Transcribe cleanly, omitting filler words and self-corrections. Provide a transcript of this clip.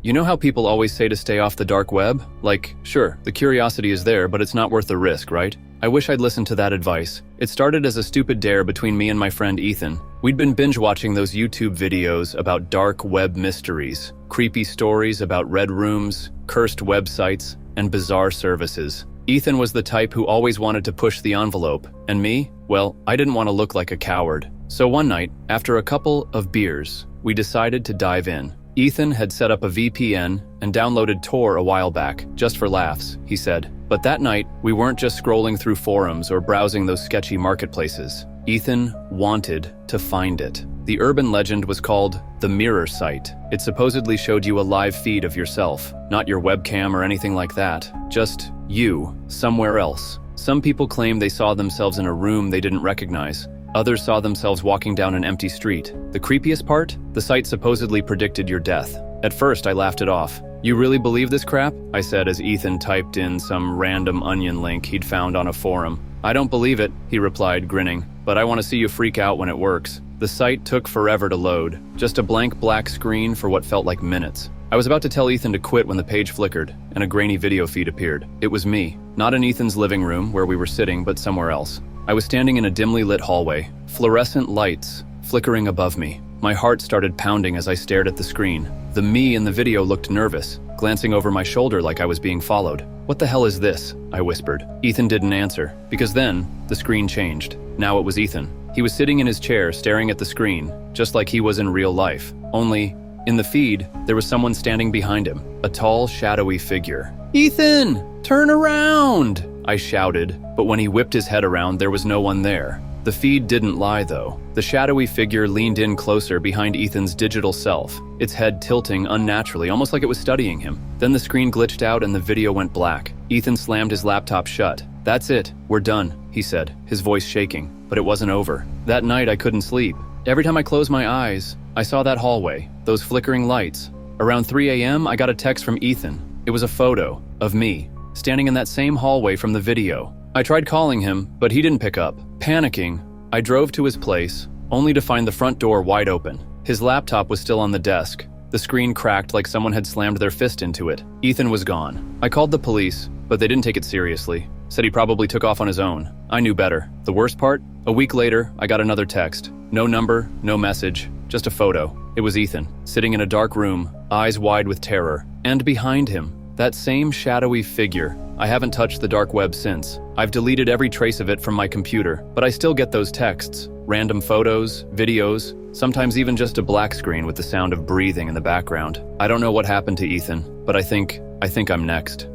You know how people always say to stay off the dark web? Like, sure, the curiosity is there, but it's not worth the risk, right? I wish I'd listened to that advice. It started as a stupid dare between me and my friend Ethan. We'd been binge-watching those YouTube videos about dark web mysteries, creepy stories about red rooms, cursed websites, and bizarre services. Ethan was the type who always wanted to push the envelope, and me? Well, I didn't want to look like a coward. So one night, after a couple of beers, we decided to dive in. Ethan had set up a VPN and downloaded Tor a while back, just for laughs, he said. But that night, we weren't just scrolling through forums or browsing those sketchy marketplaces. Ethan wanted to find it. The urban legend was called the Mirror Site. It supposedly showed you a live feed of yourself, not your webcam or anything like that. Just you, somewhere else. Some people claim they saw themselves in a room they didn't recognize. Others saw themselves walking down an empty street. The creepiest part? The site supposedly predicted your death. At first, I laughed it off. "You really believe this crap?" I said as Ethan typed in some random onion link he'd found on a forum. "I don't believe it," he replied, grinning, "but I want to see you freak out when it works." The site took forever to load, just a blank black screen for what felt like minutes. I was about to tell Ethan to quit when the page flickered, and a grainy video feed appeared. It was me, not in Ethan's living room where we were sitting, but somewhere else. I was standing in a dimly lit hallway, fluorescent lights flickering above me. My heart started pounding as I stared at the screen. The me in the video looked nervous, glancing over my shoulder like I was being followed. "What the hell is this?" I whispered. Ethan didn't answer, because then, the screen changed. Now it was Ethan. He was sitting in his chair staring at the screen, just like he was in real life. Only, in the feed, there was someone standing behind him, a tall, shadowy figure. "Ethan, turn around!" I shouted, but when he whipped his head around, there was no one there. The feed didn't lie, though. The shadowy figure leaned in closer behind Ethan's digital self, its head tilting unnaturally, almost like it was studying him. Then the screen glitched out and the video went black. Ethan slammed his laptop shut. "That's it, we're done," he said, his voice shaking. But it wasn't over. That night I couldn't sleep. Every time I closed my eyes, I saw that hallway, those flickering lights. Around 3 a.m., I got a text from Ethan. It was a photo of me, standing in that same hallway from the video. I tried calling him, but he didn't pick up. Panicking, I drove to his place, only to find the front door wide open. His laptop was still on the desk. The screen cracked like someone had slammed their fist into it. Ethan was gone. I called the police, but they didn't take it seriously. Said he probably took off on his own. I knew better. The worst part? A week later, I got another text. No number, no message, just a photo. It was Ethan, sitting in a dark room, eyes wide with terror. And behind him, that same shadowy figure. I haven't touched the dark web since. I've deleted every trace of it from my computer, but I still get those texts. Random photos, videos, sometimes even just a black screen with the sound of breathing in the background. I don't know what happened to Ethan, but I think I'm next.